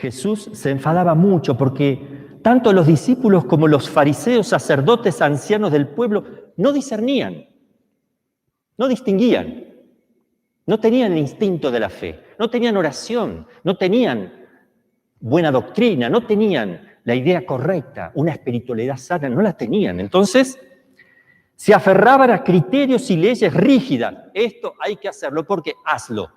Jesús se enfadaba mucho porque tanto los discípulos como los fariseos, sacerdotes, ancianos del pueblo, no discernían, no distinguían, no tenían el instinto de la fe, no tenían oración, no tenían buena doctrina, no tenían la idea correcta, una espiritualidad sana, no la tenían. Entonces, se aferraban a criterios y leyes rígidas. Esto hay que hacerlo porque hazlo.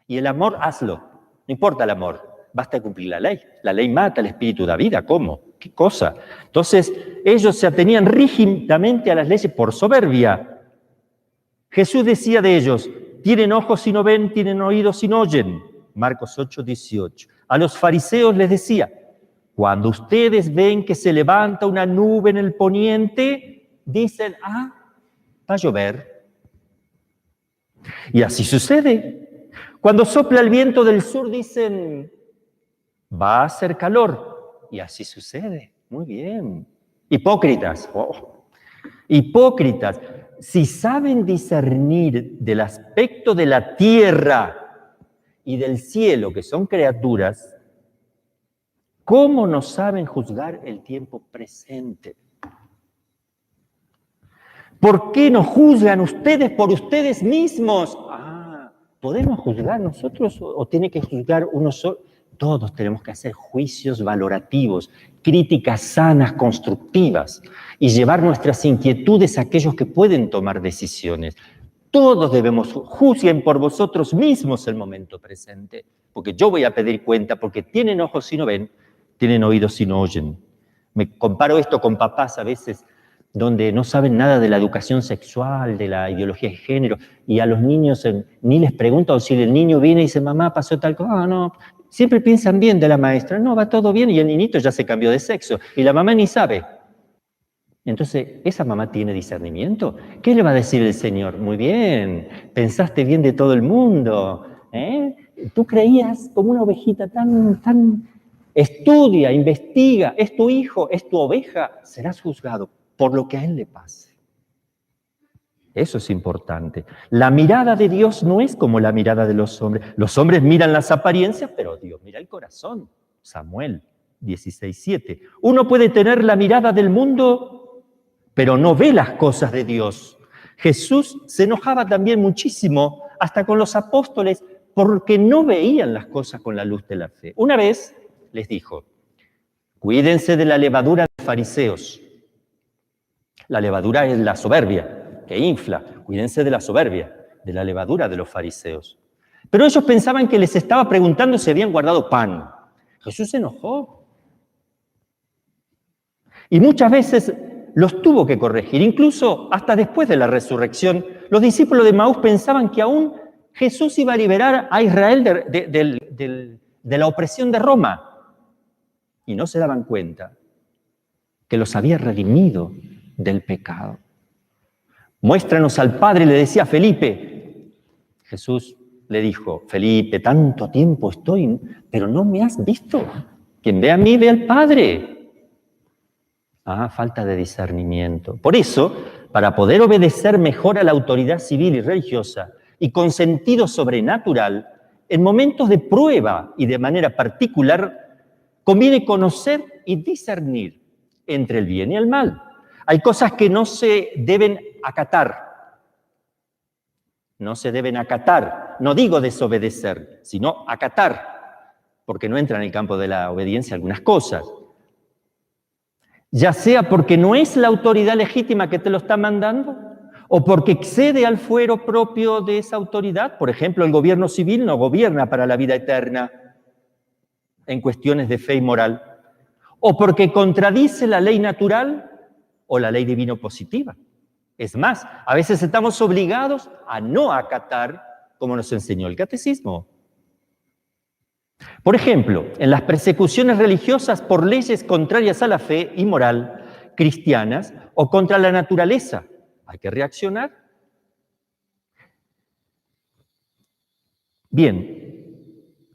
Y el amor, hazlo. No importa el amor, basta cumplir la ley. La ley mata, el espíritu da vida. ¿Cómo? ¿Qué cosa? Entonces, ellos se atenían rígidamente a las leyes por soberbia. Jesús decía de ellos, tienen ojos y no ven, tienen oídos y no oyen. Marcos 8, 18. A los fariseos les decía, cuando ustedes ven que se levanta una nube en el poniente, dicen, va a llover. Y así sucede. Cuando sopla el viento del sur, dicen, va a hacer calor. Y así sucede. Muy bien. Hipócritas. Hipócritas. Si saben discernir del aspecto de la tierra y del cielo, que son criaturas, ¿cómo no saben juzgar el tiempo presente? ¿Por qué no juzgan ustedes por ustedes mismos? ¿Podemos juzgar nosotros o tiene que juzgar uno solo? Todos tenemos que hacer juicios valorativos, críticas sanas, constructivas, y llevar nuestras inquietudes a aquellos que pueden tomar decisiones. Todos debemos, juzguen por vosotros mismos el momento presente, porque yo voy a pedir cuenta, porque tienen ojos y no ven, tienen oídos y no oyen. Me comparo esto con papás a veces, donde no saben nada de la educación sexual, de la ideología de género, y a los niños ni les preguntan, o si el niño viene y dice, mamá, pasó tal cosa, no, siempre piensan bien de la maestra, no, va todo bien, y el niñito ya se cambió de sexo, y la mamá ni sabe. Entonces, ¿esa mamá tiene discernimiento? ¿Qué le va a decir el Señor? Muy bien, pensaste bien de todo el mundo, ¿eh? Tú creías como una ovejita tan... Estudia, investiga, es tu hijo, es tu oveja, serás juzgado por lo que a él le pase. Eso es importante. La mirada de Dios no es como la mirada de los hombres. Los hombres miran las apariencias, pero Dios mira el corazón. Samuel 16:7. Uno puede tener la mirada del mundo, pero no ve las cosas de Dios. Jesús se enojaba también muchísimo, hasta con los apóstoles, porque no veían las cosas con la luz de la fe. Una vez les dijo, cuídense de la levadura de los fariseos. La levadura es la soberbia, que infla. Cuídense de la soberbia, de la levadura de los fariseos. Pero ellos pensaban que les estaba preguntando si habían guardado pan. Jesús se enojó. Y muchas veces los tuvo que corregir. Incluso hasta después de la resurrección, los discípulos de Maús pensaban que aún Jesús iba a liberar a Israel de la opresión de Roma. Y no se daban cuenta que los había redimido del pecado. Muéstranos al Padre, le decía Felipe. Jesús le dijo, Felipe, tanto tiempo estoy, pero no me has visto. Quien ve a mí, ve al Padre. Falta de discernimiento. Por eso, para poder obedecer mejor a la autoridad civil y religiosa y con sentido sobrenatural, en momentos de prueba y de manera particular, conviene conocer y discernir entre el bien y el mal. Hay cosas que no se deben acatar. No se deben acatar. No digo desobedecer, sino acatar, porque no entra en el campo de la obediencia algunas cosas. Ya sea porque no es la autoridad legítima que te lo está mandando, o porque excede al fuero propio de esa autoridad. Por ejemplo, el gobierno civil no gobierna para la vida eterna en cuestiones de fe y moral, o porque contradice la ley natural o la ley divino positiva. Es más, a veces estamos obligados a no acatar, como nos enseñó el catecismo. Por ejemplo, en las persecuciones religiosas por leyes contrarias a la fe y moral cristianas o contra la naturaleza, hay que reaccionar. Bien,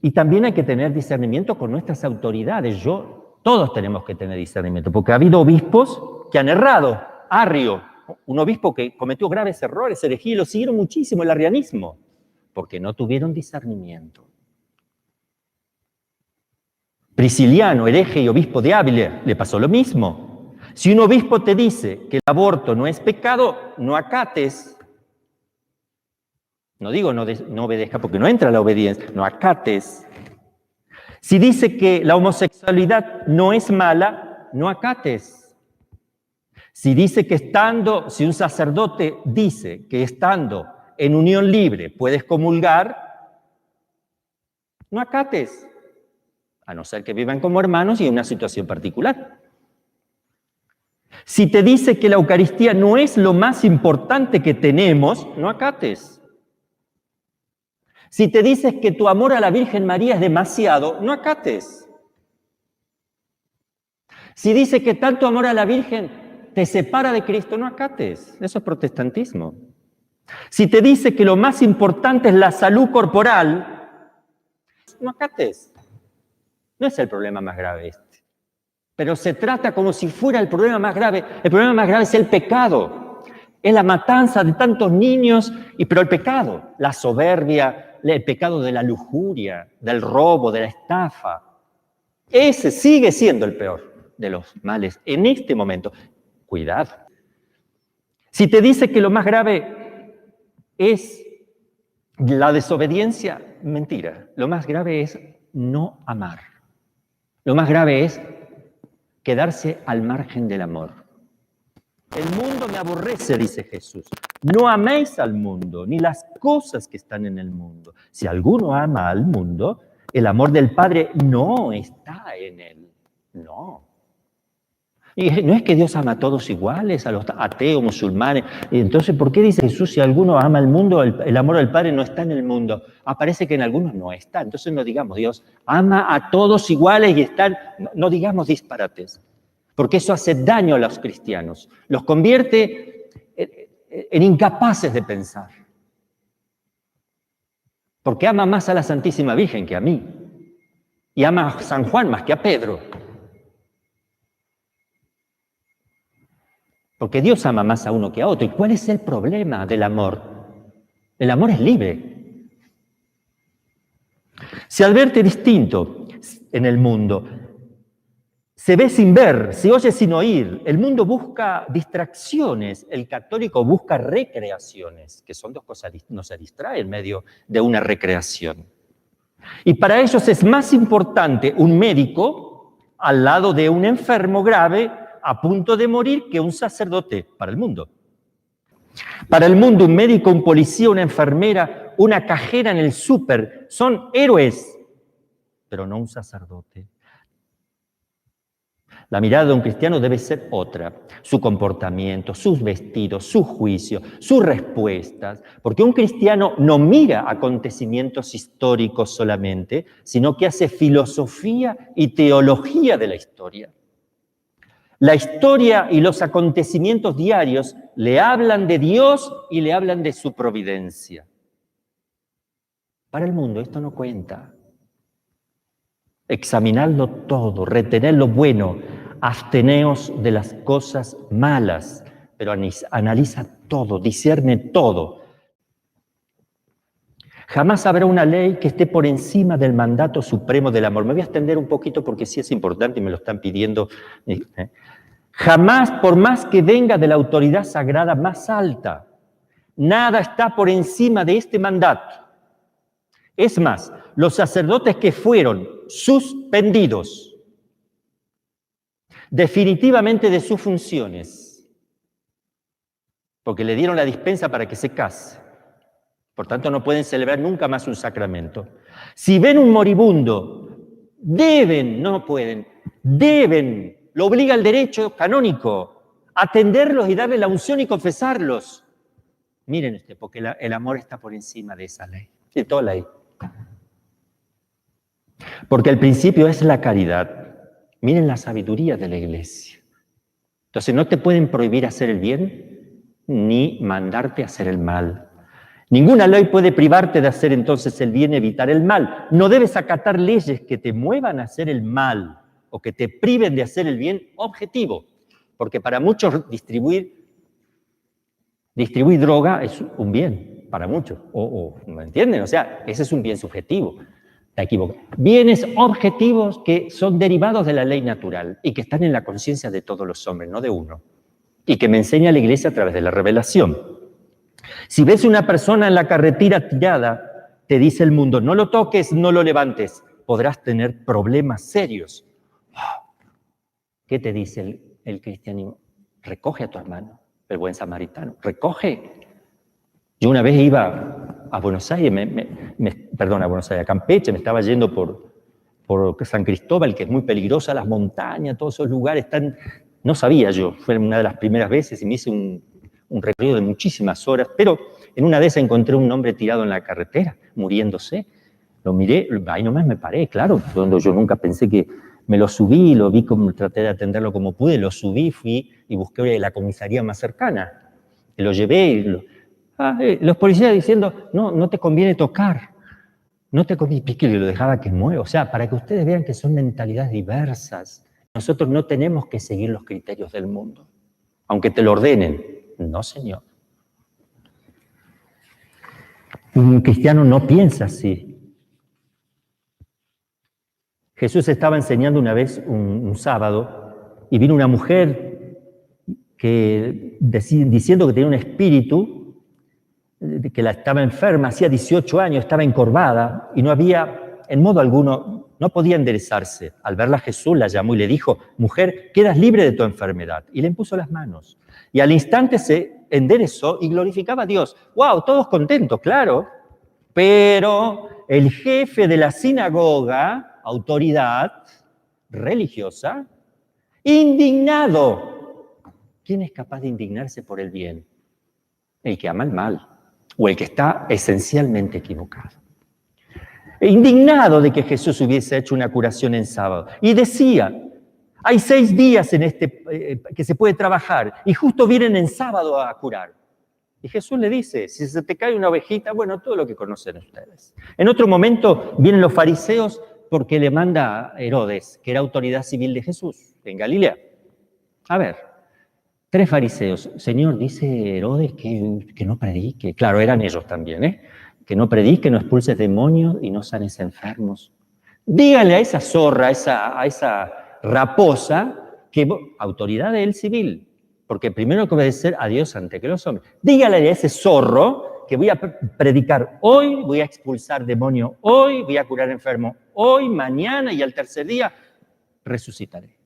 y también hay que tener discernimiento con nuestras autoridades. Todos tenemos que tener discernimiento, porque ha habido obispos que han errado. Arrio, un obispo que cometió graves errores, herejía, y lo siguieron muchísimo el arrianismo, porque no tuvieron discernimiento. Prisciliano, hereje y obispo de Ávila, le pasó lo mismo. Si un obispo te dice que el aborto no es pecado, no acates. No digo no obedezca porque no entra la obediencia, no acates. Si dice que la homosexualidad no es mala, no acates. Si dice que si un sacerdote dice que estando en unión libre puedes comulgar, no acates, a no ser que vivan como hermanos y en una situación particular. Si te dice que la Eucaristía no es lo más importante que tenemos, no acates. Si te dices que tu amor a la Virgen María es demasiado, no acates. Si dice que tanto amor a la Virgen te separa de Cristo, no acates. Eso es protestantismo. Si te dice que lo más importante es la salud corporal, no acates. No es el problema más grave este. Pero se trata como si fuera el problema más grave. El problema más grave es el pecado. Es la matanza de tantos niños, pero el pecado, la soberbia, el pecado de la lujuria, del robo, de la estafa. Ese sigue siendo el peor de los males en este momento. Cuidado. Si te dice que lo más grave es la desobediencia, mentira. Lo más grave es no amar. Lo más grave es quedarse al margen del amor. El mundo me aborrece, dice Jesús. No améis al mundo, ni las cosas que están en el mundo. Si alguno ama al mundo, el amor del Padre no está en él. No. Y no es que Dios ama a todos iguales, a los ateos, musulmanes. Y entonces, ¿por qué dice Jesús, si alguno ama al mundo, el amor del Padre no está en el mundo? Parece que en algunos no está. Entonces no digamos, Dios ama a todos iguales y están... No digamos disparates. Porque eso hace daño a los cristianos, los convierte en incapaces de pensar. Porque ama más a la Santísima Virgen que a mí, y ama a San Juan más que a Pedro. Porque Dios ama más a uno que a otro. ¿Y cuál es el problema del amor? El amor es libre. Se advierte distinto en el mundo. Se ve sin ver, se oye sin oír. El mundo busca distracciones, el católico busca recreaciones, que son dos cosas, no se distrae en medio de una recreación. Y para ellos es más importante un médico al lado de un enfermo grave a punto de morir que un sacerdote para el mundo. Para el mundo, un médico, un policía, una enfermera, una cajera en el súper son héroes, pero no un sacerdote. La mirada de un cristiano debe ser otra, su comportamiento, sus vestidos, su juicio, sus respuestas, porque un cristiano no mira acontecimientos históricos solamente, sino que hace filosofía y teología de la historia. La historia y los acontecimientos diarios le hablan de Dios y le hablan de su providencia. Para el mundo esto no cuenta. Examinadlo todo, retened lo bueno, absteneos de las cosas malas, pero analiza todo, discierne todo. Jamás habrá una ley que esté por encima del mandato supremo del amor. Me voy a extender un poquito porque sí es importante y me lo están pidiendo. Jamás, por más que venga de la autoridad sagrada más alta, nada está por encima de este mandato. Es más, los sacerdotes que fueron suspendidos definitivamente de sus funciones, porque le dieron la dispensa para que se case, por tanto no pueden celebrar nunca más un sacramento. Si ven un moribundo, no pueden, lo obliga el derecho canónico, atenderlos y darle la unción y confesarlos. Miren porque el amor está por encima de esa ley, de toda ley. Porque el principio es la caridad. Miren la sabiduría de la Iglesia. Entonces no te pueden prohibir hacer el bien ni mandarte a hacer el mal. Ninguna ley puede privarte de hacer entonces el bien, evitar el mal. No debes acatar leyes que te muevan a hacer el mal o que te priven de hacer el bien objetivo. Porque para muchos distribuir droga es un bien, para muchos. ¿Me entienden? O sea, ese es un bien subjetivo. Está equivocado. Bienes objetivos que son derivados de la ley natural y que están en la conciencia de todos los hombres, no de uno. Y que me enseña la Iglesia a través de la revelación. Si ves una persona en la carretera tirada, te dice el mundo, no lo toques, no lo levantes, podrás tener problemas serios. ¿Qué te dice el cristianismo? Recoge a tu hermano, el buen samaritano, recoge. Yo una vez iba a Buenos Aires, a Campeche, me estaba yendo por San Cristóbal, que es muy peligrosa, las montañas, todos esos lugares no sabía yo, fue una de las primeras veces y me hice un recorrido de muchísimas horas, pero en una de esas encontré un hombre tirado en la carretera, muriéndose. Lo miré, ahí nomás me paré, claro, yo nunca pensé que me lo subí, lo vi, traté de atenderlo como pude, lo subí, fui y busqué la comisaría más cercana. Y lo llevé y los policías diciendo, no te conviene tocar, no te conviene, y lo dejaba que mueva. O sea, para que ustedes vean que son mentalidades diversas. Nosotros no tenemos que seguir los criterios del mundo, aunque te lo ordenen. No, señor. Un cristiano no piensa así. Jesús estaba enseñando una vez un sábado y vino una mujer diciendo que tenía un espíritu, que estaba enferma, hacía 18 años, estaba encorvada y no había, en modo alguno, no podía enderezarse. Al verla Jesús la llamó y le dijo, mujer, quedas libre de tu enfermedad. Y le impuso las manos. Y al instante se enderezó y glorificaba a Dios. ¡Wow! Todos contentos, claro. Pero el jefe de la sinagoga, autoridad religiosa, indignado. ¿Quién es capaz de indignarse por el bien? El que ama el mal o el que está esencialmente equivocado. Indignado de que Jesús hubiese hecho una curación en sábado. Y decía, hay 6 días en que se puede trabajar y justo vienen en sábado a curar. Y Jesús le dice, si se te cae una ovejita, bueno, todo lo que conocen ustedes. En otro momento vienen los fariseos porque le manda a Herodes, que era autoridad civil de Jesús, en Galilea. A ver, 3 fariseos. Señor, dice Herodes que no predique. Claro, eran ellos también, que no predique, no expulses demonios y no sanes enfermos. Dígale a esa zorra, a esa raposa, que autoridad de él civil, porque primero hay que obedecer a Dios antes que los hombres. Dígale a ese zorro que voy a predicar hoy, voy a expulsar demonios hoy, voy a curar enfermos hoy, mañana y al tercer día resucitaré.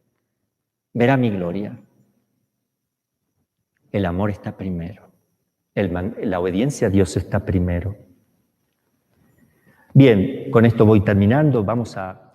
Verá mi gloria. El amor está primero. La obediencia a Dios está primero. Bien, con esto voy terminando. Vamos a